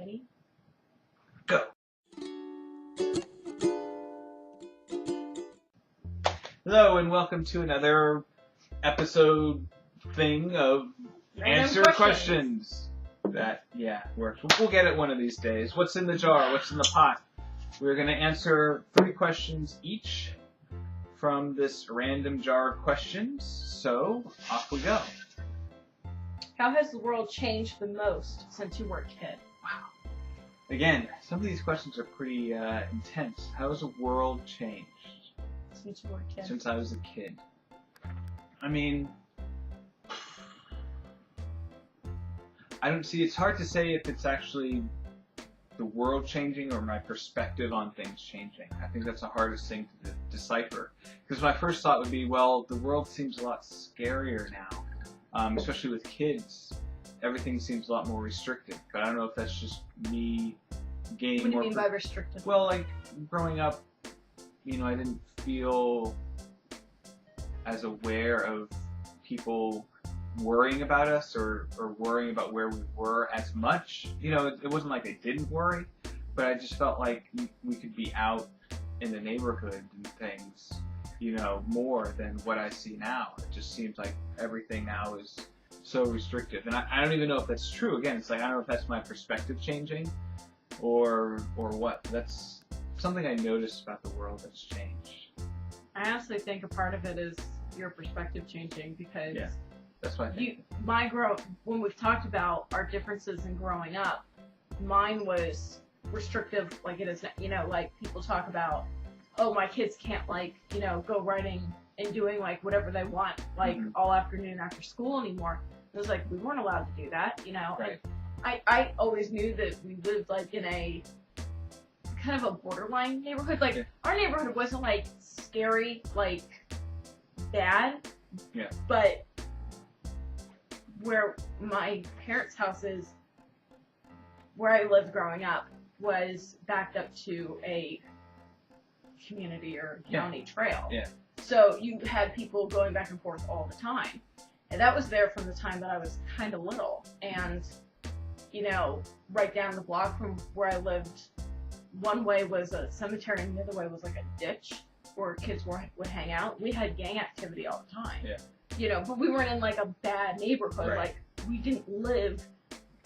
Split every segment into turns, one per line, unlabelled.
Ready?
Go. Hello and welcome to another episode thing of Answer Questions. We'll get it one of these days. What's in the jar? What's in the pot? We're going to answer 3 questions each from this random jar of questions. So, off we go.
How has the world changed the most since you were a kid?
Wow. Again, some of these questions are pretty intense. How has the world changed?
Since you were a kid.
Since I was a kid. I mean, I don't see, it's hard to say if it's actually the world changing or my perspective on things changing. I think that's the hardest thing to decipher. Because my first thought would be, well, the world seems a lot scarier now. Especially with kids. Everything seems a lot more restricted. But I don't know if that's just me gaining more...
What do you mean by restricted?
Well, like, growing up, you know, I didn't feel as aware of people worrying about us or worrying about where we were as much. You know, it wasn't like I didn't worry, but I just felt like we could be out in the neighborhood and things, you know, more than what I see now. It just seems like everything now is so restrictive. And I don't even know if that's true. Again, it's like, I don't know if that's my perspective changing or what. That's something I noticed about the world that's changed.
I honestly think a part of it is your perspective changing because
that's what I think.
When we've talked about our differences in growing up, mine was restrictive like it is now. You know, like people talk about, oh, my kids can't, like, you know, go riding and doing like whatever they want like all afternoon after school anymore. It was like we weren't allowed to do that, you know.
Right.
And I always knew that we lived like in a kind of a borderline neighborhood. Like our neighborhood wasn't like scary, like bad.
Yeah.
But where my parents' house is, where I lived growing up, was backed up to a community or county trail.
Yeah.
So you had people going back and forth all the time. And that was there from the time that I was kind of little. And, you know, right down the block from where I lived, one way was a cemetery and the other way was like a ditch where kids would hang out. We had gang activity all the time.
Yeah.
You know, but we weren't in like a bad neighborhood.
Right.
Like we didn't live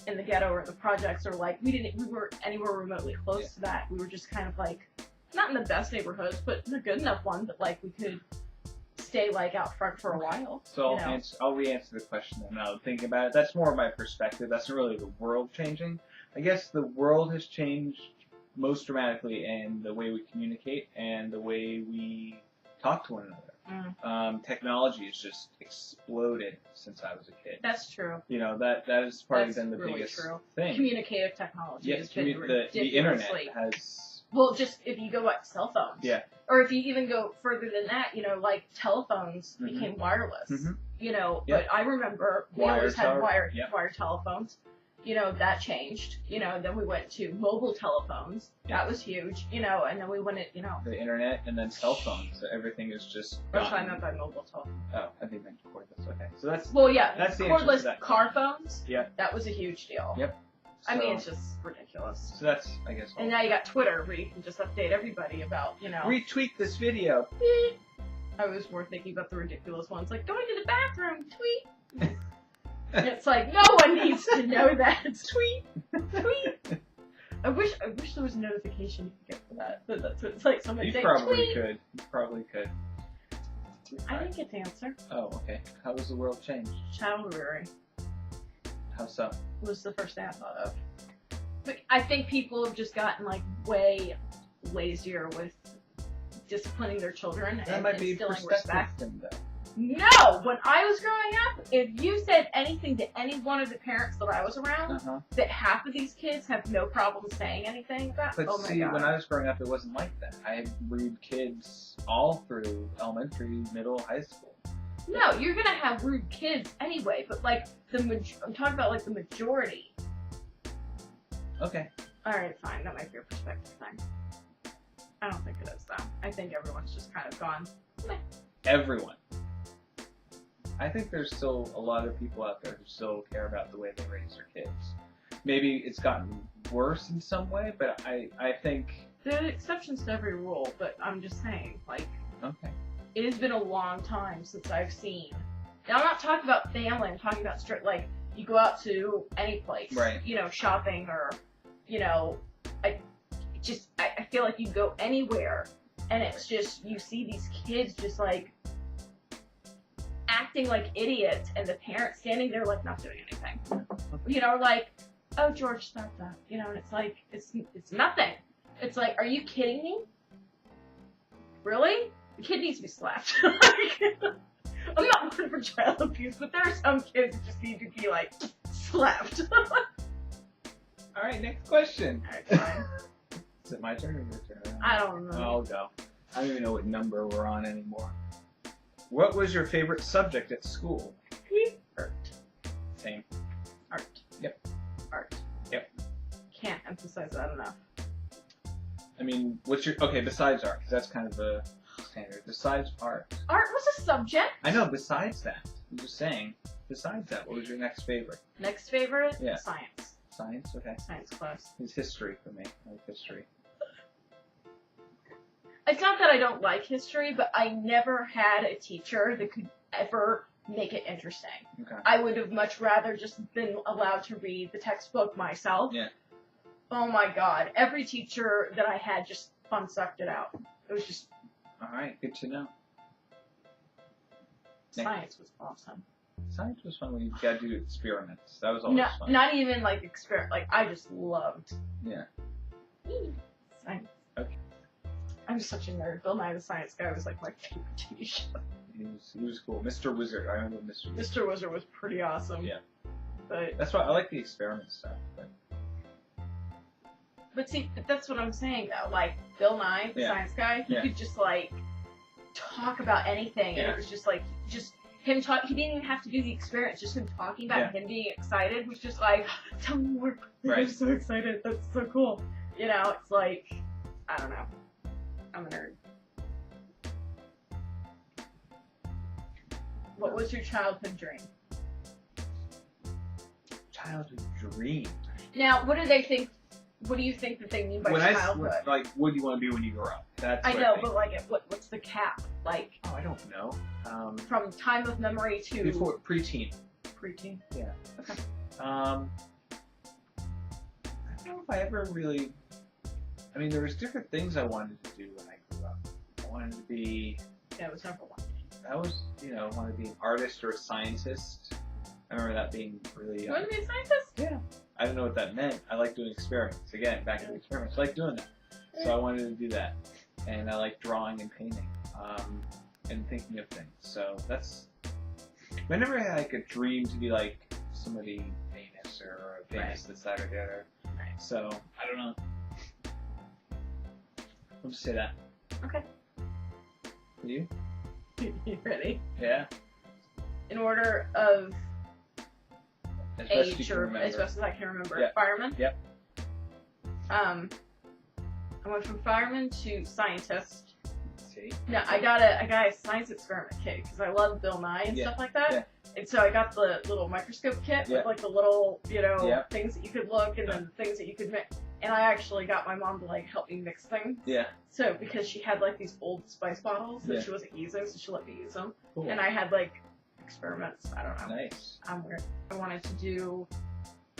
in the ghetto or the projects or like we weren't anywhere remotely close to that. We were just kind of like not in the best neighborhoods, but in a good enough one that like we could stay like out front for a while.
So I'll re-answer the question then. Now thinking about it, that's more my perspective. That's not really the world changing. I guess the world has changed most dramatically in the way we communicate and the way we talk to one another. Technology has just exploded since I was a kid.
That's true.
You know, that has probably been the
really
biggest
true.
thing.
Communicative technology has been ridiculously...
The internet has...
Well, just if you go like cell phones.
Yeah.
Or if you even go further than that, you know, like telephones became wireless. You know, but I remember we always had wired telephones. You know, that changed. You know, then we went to mobile telephones. That was huge. You know, and then we went at, you know...
The internet and then cell phones. So everything is just...
That's what I meant by mobile telephone.
Oh, I think meant cordless. Okay. So that's...
Well, yeah.
That's the
cordless car phones.
Yeah.
That was a huge deal.
Yep.
I mean, it's just ridiculous.
So that's, I guess...
And now you got Twitter, where you can just update everybody about, you know...
Retweet this video.
I was more thinking about the ridiculous ones, like, going to the bathroom, tweet. It's like, no one needs to know that. Tweet. Tweet. I wish there was a notification you could get for that. But that's what it's like, somebody saying, tweet.
You probably could.
I didn't get to answer.
Oh, okay. How has the world changed?
Child rearing.
How so?
Was the first thing I thought of. But I think people have just gotten like way lazier with disciplining their children and instilling respect.
Though.
No! When I was growing up, if you said anything to any one of the parents that I was around, that half of these kids have no problem saying anything about.
But see, when I was growing up, it wasn't like that. I had rude kids all through elementary, middle, high school.
No, you're gonna have rude kids anyway, but like I'm talking about like the majority.
Okay.
Alright, fine. That might be your perspective thing. I don't think it is though. I think everyone's just kind of gone, meh.
Everyone. I think there's still a lot of people out there who still care about the way they raise their kids. Maybe it's gotten worse in some way, but I think...
There are exceptions to every rule, but I'm just saying, like...
Okay.
It has been a long time since I've seen... Now, I'm not talking about family, I'm talking about like, you go out to any place.
Right.
You know, shopping or, you know... I feel like you go anywhere, and it's just, you see these kids just, like... acting like idiots, and the parents standing there, like, not doing anything. You know, like, oh, George, stop that. You know, and it's like, it's nothing. It's like, are you kidding me? Really? The kid needs to be slapped. I'm not one for child abuse, but there are some kids that just need to be, like, slapped.
Alright, next question.
Alright, fine.
Is it my turn or your turn?
I don't know.
I'll go. I don't even know what number we're on anymore. What was your favorite subject at school?
Art.
Same.
Art.
Yep.
Art.
Yep.
Can't emphasize that enough.
I mean, what's your... Okay, besides art, 'cause that's kind of the standard. Besides art.
Art was a subject?
I know, besides that. I'm just saying. Besides that, what was your next favorite?
Next favorite?
Yeah.
Science.
Science? Okay.
Science class.
It's history for me. I like history.
It's not that I don't like history, but I never had a teacher that could ever make it interesting.
Okay.
I would have much rather just been allowed to read the textbook myself.
Yeah.
Oh my god. Every teacher that I had just fun sucked it out. It was just...
Alright, good to know.
Science was awesome.
Science was fun when you got to do experiments. That was always fun.
Not even like experiment. Like, I just loved...
Yeah.
Science.
Okay.
I'm such a nerd. Bill Nye the Science Guy was like my favorite TV show.
He was cool. Mr. Wizard. I remember Mr. Wizard.
Mr. Wizard was pretty awesome.
Yeah.
But
That's why I like the experiment stuff.
But see, that's what I'm saying though. Like, Bill Nye, the Science Guy, he could just like talk about anything, and it was just like, just him talk. He didn't even have to do the experiment. Just him talking about him being excited was just like, tell me more. I'm so excited. That's so cool. You know, it's like, I don't know. I'm a nerd. What was your childhood dream?
Childhood dream?
Now, what do they think? What do you think that they mean by childhood?
Like, what do you want to be when you grow up? That's
I know, but like, what's the cap? Like,
oh, I don't know.
From time of memory to
before preteen.
Preteen.
Yeah.
Okay.
I don't know if I ever really. I mean, there was different things I wanted to do when I grew up. I wanted to be.
Yeah, it was number one.
I was, you know, wanted to be an artist or a scientist. I remember that being really.
You want to be a scientist?
Yeah. I didn't know what that meant. I like doing experiments. Again, back to the experiments. I like doing that. So I wanted to do that. And I like drawing and painting. And thinking of things. So that's... I never had like a dream to be like somebody famous or a famous this, that, or the other.
Right.
So, I don't know. I'll just say that.
Okay.
You?
You ready?
Yeah.
In order of
As best you
age,
can
or
remember.
as best as I can remember.
Yep.
Fireman?
Yep.
I went from fireman to scientist.
See?
No, I got a science experiment kit because I love Bill Nye and stuff like that.
Yeah.
And so I got the little microscope kit with like the little, you know, things that you could look and then things that you could mix. And I actually got my mom to like help me mix things.
Yeah.
So because she had like these old spice bottles that she wasn't using, so she let me use them.
Cool.
And I had like experiments. I don't know.
Nice.
I'm weird. I wanted to do.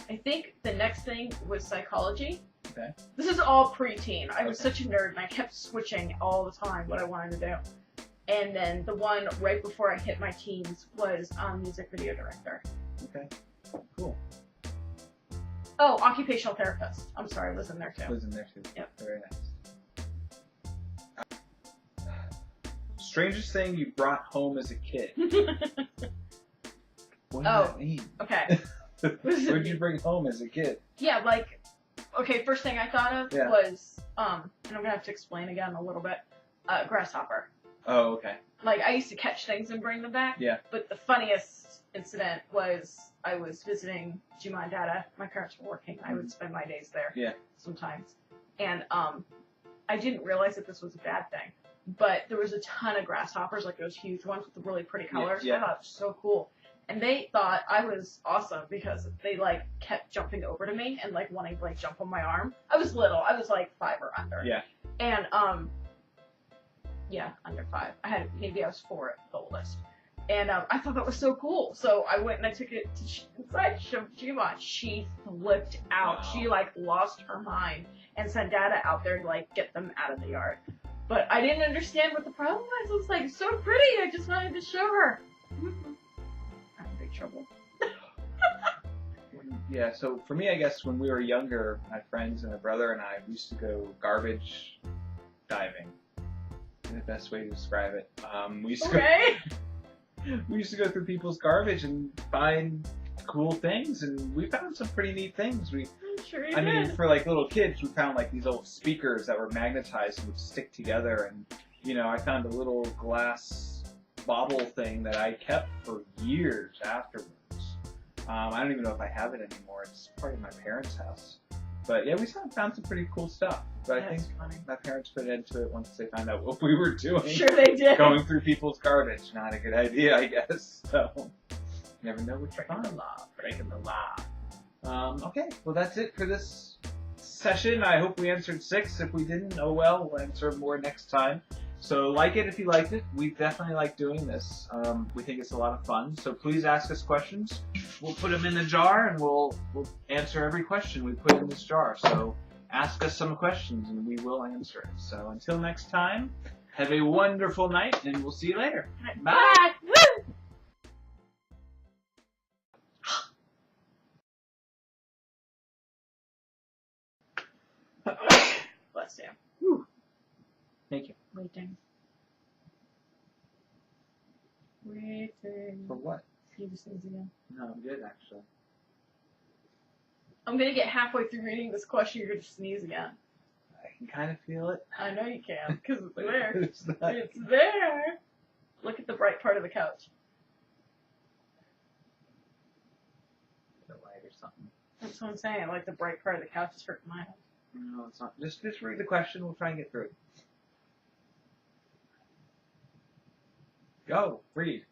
I think the next thing was psychology.
Okay.
This is all preteen. I was such a nerd and I kept switching all the time what I wanted to do. And then the one right before I hit my teens was music video director.
Okay. Cool.
Oh, occupational therapist. I'm sorry, was in there too.
Was in there too.
Yep.
Very nice. Strangest thing you brought home as a kid. What does that mean?
Okay.
What did you bring home as a kid?
Yeah, like, okay, first thing I thought of was, and I'm gonna have to explain again a little bit, grasshopper.
Oh, okay.
Like, I used to catch things and bring them back.
Yeah.
But the funniest incident was I was visiting Juma and Dada. My parents were working. I would spend my days there.
Yeah.
Sometimes. And I didn't realize that this was a bad thing. But there was a ton of grasshoppers, like those huge ones with the really pretty colors.
Yeah.
I thought it was so cool. And they thought I was awesome because they like kept jumping over to me and like wanting to like jump on my arm. I was little. I was like 5 or under.
Yeah.
And yeah, under 5. Maybe I was 4 at the oldest. And I thought that was so cool. So I went and I took it inside Shima. She flipped out.
Wow.
She like lost her mind and sent Dada out there to like get them out of the yard. But I didn't understand what the problem was. It was like so pretty. I just wanted to show her. I'm in big trouble.
Yeah, so for me, I guess when we were younger, my friends and my brother and I used to go garbage diving. The best way to describe it. We used to go through people's garbage and find cool things, and we found some pretty neat things. I mean, for like little kids, we found like these old speakers that were magnetized and would stick together, and you know, I found a little glass bobble thing that I kept for years afterwards. I don't even know if I have it anymore. It's part of my parents' house. But yeah, we found some pretty cool stuff. But I think my parents put an end to it once they found out what we were doing.
Sure they did.
Going through people's garbage. Not a good idea, I guess. So, you never know what you find.
Breaking the law.
Okay, well that's it for this session. I hope we answered 6. If we didn't, oh well, we'll answer more next time. So like it if you liked it. We definitely like doing this. We think it's a lot of fun. So please ask us questions. We'll put them in the jar and we'll answer every question we put in this jar. So ask us some questions and we will answer it. So until next time, have a wonderful night and we'll see you later. Bye.
Bye. Woo! Bless you.
Whew. Thank you.
Waiting.
For what?
You just sneeze again.
No, I'm good actually.
I'm gonna get halfway through reading this question, you're gonna sneeze again.
I can kind of feel it.
I know you can, because it's there.
It's not.
It's there! Look at the bright part of the couch.
The light or something.
That's what I'm saying, like the bright part of the couch is hurting my eyes.
No, it's not. Just read the question. We'll try and get through it. Go. Read.